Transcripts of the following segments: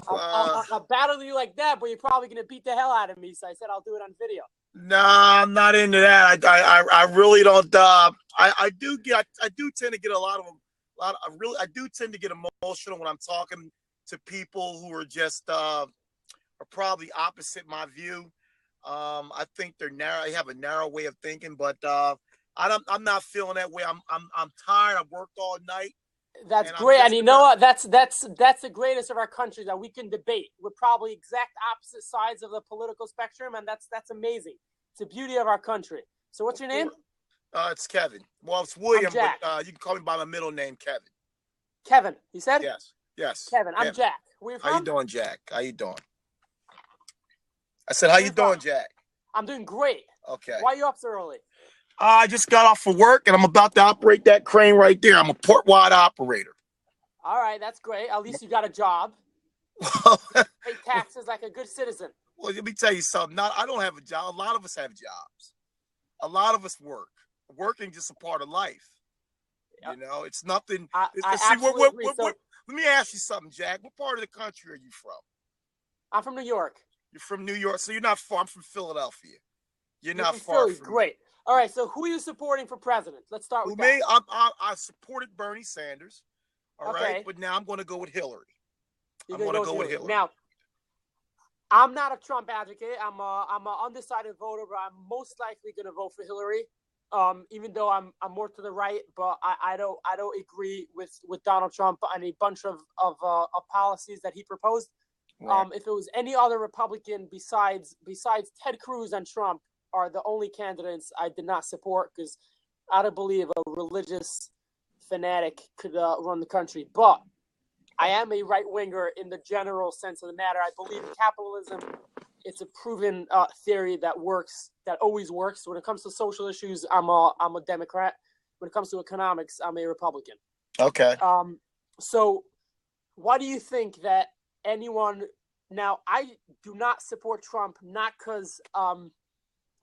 I'll battle you like that, but you're probably gonna beat the hell out of me. So I said I'll do it on video. Nah, I'm not into that. I really don't. I do tend to get a lot of them. I do tend to get emotional when I'm talking to people who are just are probably opposite my view. I think they're narrow. They have a narrow way of thinking, but I'm not feeling that way. I'm tired. I've worked all night. That's And I'm great, and just you know about. what? That's the greatest of our country that we can debate. We're probably exact opposite sides of the political spectrum, and that's amazing. It's the beauty of our country. So, what's Of your name? course. It's Kevin. Well, it's I'm William, but Jack. you can call me by my middle name, Kevin. Kevin. You said Yes. Yes. Kevin. I'm Kevin. Jack. Where you How you from? doing, Jack? How you doing? I said, how Where you you from? doing, Jack? I'm doing great. Okay. Why are you up so early? I just got off of work and I'm about to operate that crane right there. I'm a port wide operator. All right, that's great. At least you got a job. well, Pay taxes like a good citizen. let me tell you something. I don't have a job. A lot of us have jobs. A lot of us work. Working just a part of life. Yep. You know, it's nothing. I See, absolutely agree. So, let me ask you something, Jack. What part of the country are you from? I'm from New York. You're from New York, so you're not far. I'm from Philadelphia. You're You're not from far Philly. from me. Great. All right, so who are you supporting for president? Let's start with Who, that. me? I supported Bernie Sanders. All right, but now I'm going to go with Hillary. I'm going to go with Hillary. Now, I'm not a Trump advocate. I'm a undecided voter, but I'm most likely going to vote for Hillary. Even though I'm more to the right, but I don't agree with Donald Trump on a bunch of policies that he proposed. Right. If it was any other Republican besides Ted Cruz and Trump are the only candidates I did not support, because I don't believe a religious fanatic could run the country. But I am a right winger in the general sense of the matter. I believe in capitalism. It's a proven theory that works, that always works. When it comes to social issues, I'm a Democrat. When it comes to economics, I'm a Republican. Okay. So why do you think that anyone now? I do not support Trump, not because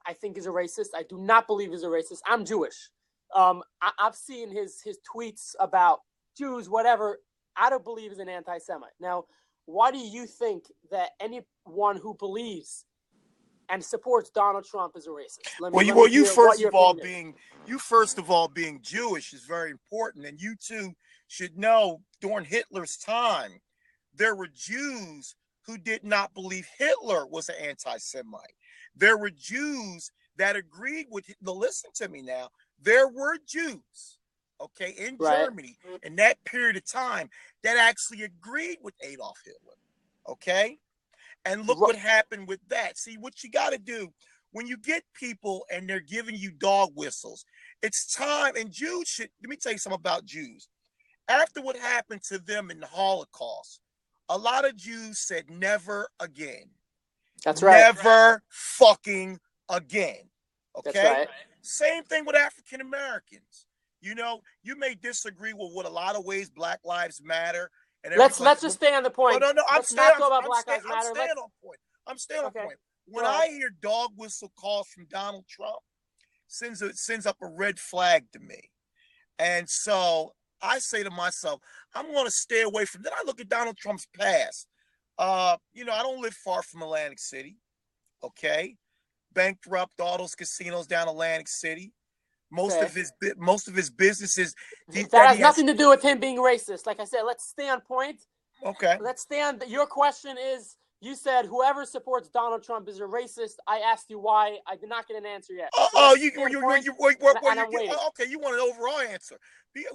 I think he's a racist. I do not believe he's a racist. I'm Jewish. I've seen his tweets about Jews, whatever. I don't believe he's an anti-Semite. Now, why do you think that anyone who believes and supports Donald Trump is a racist? You first of all being Jewish is very important, and you too should know during Hitler's time there were Jews who did not believe Hitler was an anti-Semite. There were Jews that agreed with. Listen to me now. There were Jews, okay, in Germany in that period of time that actually agreed with Adolf Hitler, okay? And look what happened with that. See, what you got to do when you get people and they're giving you dog whistles, it's time. And Jews should, let me tell you something about Jews. After what happened to them in the Holocaust, a lot of Jews said never again. That's right. Never fucking again. Okay? That's right. Same thing with African Americans. You know, you may disagree with what a lot of ways Black Lives Matter. And let's just stay on the point. No, I'm staying on point. I'm staying on point. When I hear dog whistle calls from Donald Trump, sends up a red flag to me. And so I say to myself, I'm going to stay away from. Then I look at Donald Trump's past. You know, I don't live far from Atlantic City. Okay, bankrupt all those casinos down Atlantic City. Most of his businesses. That has nothing to do with him being racist. Like I said, let's stay on point. Okay. Let's stay on. Your question is, you said whoever supports Donald Trump is a racist. I asked you why. I did not get an answer yet. Okay. You want an overall answer.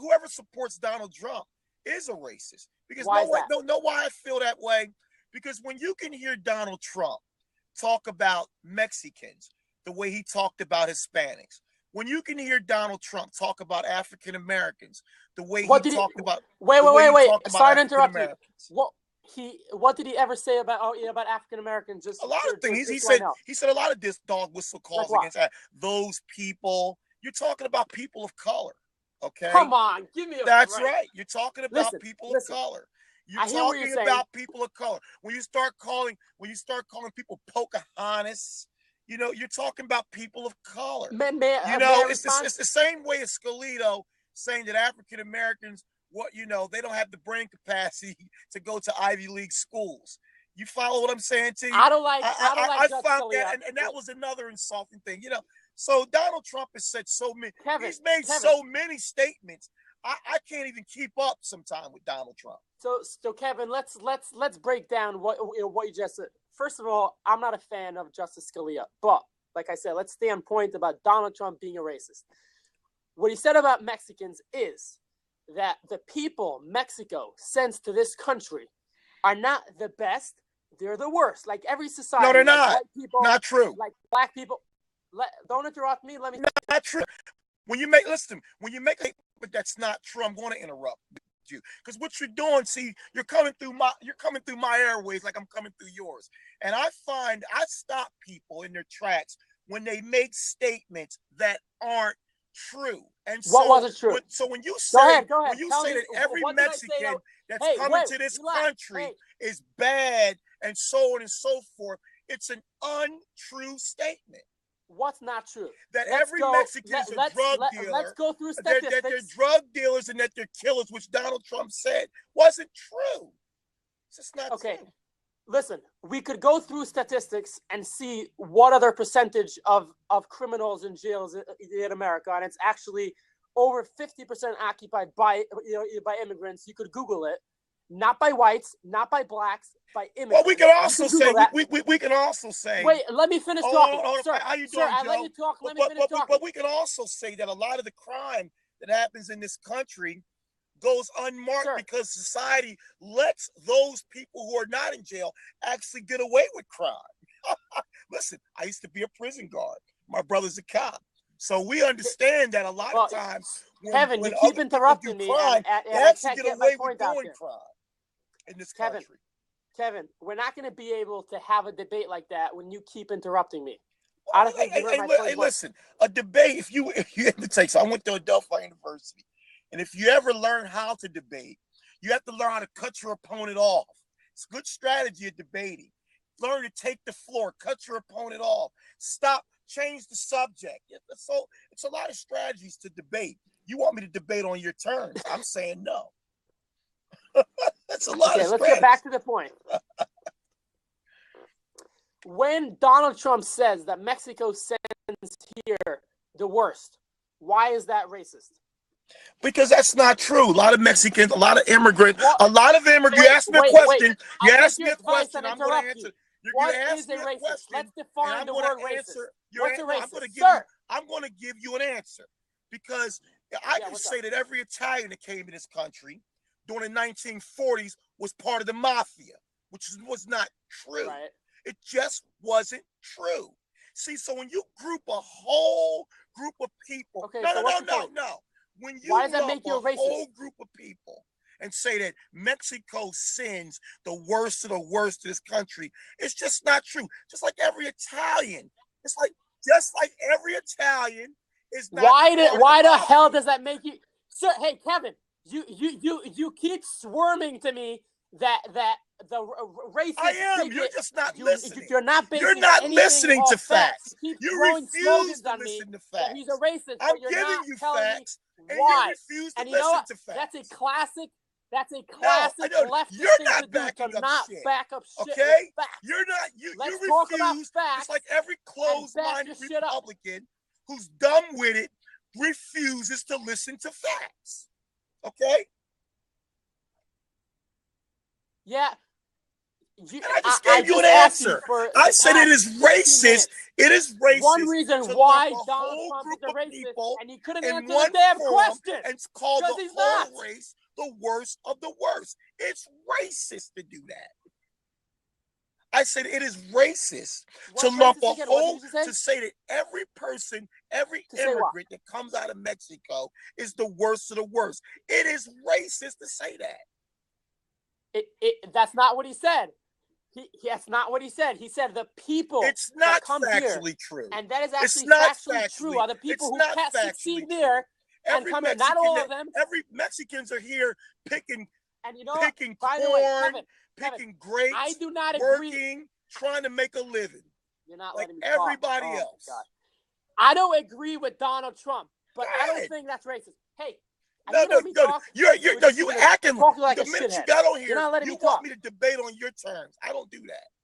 Whoever supports Donald Trump is a racist. Because why I feel that way? Because when you can hear Donald Trump talk about Mexicans the way he talked about Hispanics, when you can hear Donald Trump talk about African Americans the way he talked about. Wait. Sorry to interrupt you. What did he ever say about African Americans? Just a lot of things. He said a lot of this dog whistle calls against those people. You're talking about people of color. Okay. Come on, give me a. That's right. You're talking about people of color. You're talking about people of color. When you start calling people Pocahontas, you know, you're talking about people of color. It's the same way as Scalito saying that African Americans what they don't have the brain capacity to go to Ivy League schools. You follow what I'm saying to you? I don't like Judge found Scalia. that, and that was another insulting thing. So Donald Trump has said so many. He's made Kevin. so many statements. I can't even keep up sometime with Donald Trump. So Kevin, let's break down what you just said. First of all, I'm not a fan of Justice Scalia, but like I said, let's stay on point about Donald Trump being a racist. What he said about Mexicans is that the people Mexico sends to this country are not the best, they're the worst. Like every society. No, they're like not. White people, not true. Like black people. Don't interrupt me. Let me. Not true. When you make but that's not true. I'm going to interrupt you because what you're doing, see, you're coming through my airways like I'm coming through yours, and I stop people in their tracks when they make statements that aren't true. And what wasn't true? So when you say go ahead. when you say that every Mexican that's coming to this country is bad and so on and so forth, it's an untrue statement. What's not true? That every Mexican is a drug dealer. Let's go through statistics. That they're drug dealers and that they're killers, which Donald Trump said wasn't true. It's just not true. Listen, we could go through statistics and see what other percentage of criminals in jails in America, and it's actually over 50% occupied by immigrants. You could Google it. Not by whites, not by blacks, by immigrants. Well, we can also say we can also say. Wait, let me finish talking. Sir, how you doing, Joe? I let you talk. Let me finish talking. But we can also say that a lot of the crime that happens in this country goes unmarked because society lets those people who are not in jail actually get away with crime. Listen, I used to be a prison guard. My brother's a cop. So we understand that a lot of times Kevin, you keep interrupting me. Crime, they actually get away with doing crime in this country. Kevin, we're not going to be able to have a debate like that when you keep interrupting me. I don't think listen, a debate, if you have to take, so I went to Adelphi University, and if you ever learn how to debate, you have to learn how to cut your opponent off. It's a good strategy of debating. Learn to take the floor, cut your opponent off, change the subject. So it's a lot of strategies to debate. You want me to debate on your terms? I'm saying no. That's a lot of strategy. Let's get back to the point. When Donald Trump says that Mexico sends here the worst, why is that racist? Because that's not true. A lot of Mexicans, a lot of immigrants, You asked me a question. You asked me a question. I'm going to answer. What is a racist? Let's define the word racist. What's a racist? I'm going to give you an answer because I can say that every Italian that came to this country during the 1940s was part of the mafia, which was not true. Right. It just wasn't true. See, so when you group a whole group of people, no. When you why does that make you a racist? Whole group of people and say that Mexico sends the worst of the worst to this country, it's just not true. Just like every Italian, just like every Italian is not. Why the hell does that make you, sir? Hey, Kevin, you keep sworming to me that the racist. I am. You're just not listening. You're not. You're not listening to facts. You refuse to listen to facts. He's a racist. I'm but giving you facts, and why. you refuse to and listen to facts. That's a classic. That's a classic leftist thing to do. To not back up shit. Okay? You're not. You refuse. Just like every closed-minded Republican who's dumb-witted refuses to listen to facts. Okay? Yeah. And I just gave you an answer. I said it is racist. It is racist. One reason why Donald Trump is a racist, and he couldn't answer the damn question. And it's called the whole race the worst of the worst. It's racist to do that. I said it is racist to lump a whole, to say that every person, every immigrant that comes out of Mexico is the worst of the worst. It is racist to say that. That's not what he said. That's not what he said. He said the people. It's not factually true, and that is actually factually true. Are the people who can't succeed there and come in? Not all of them. Every Mexicans are here picking, and picking by corn, the way, picking grapes. I do not agree. Working, trying to make a living. You're not like letting me everybody talk. else. I don't agree with Donald Trump, but I don't think that's racist. Hey. No, you no, let me no. talk? You acting Talking like the a minute you shithead. got on You're here. not letting You me want talk. me to debate on your terms. I don't do that.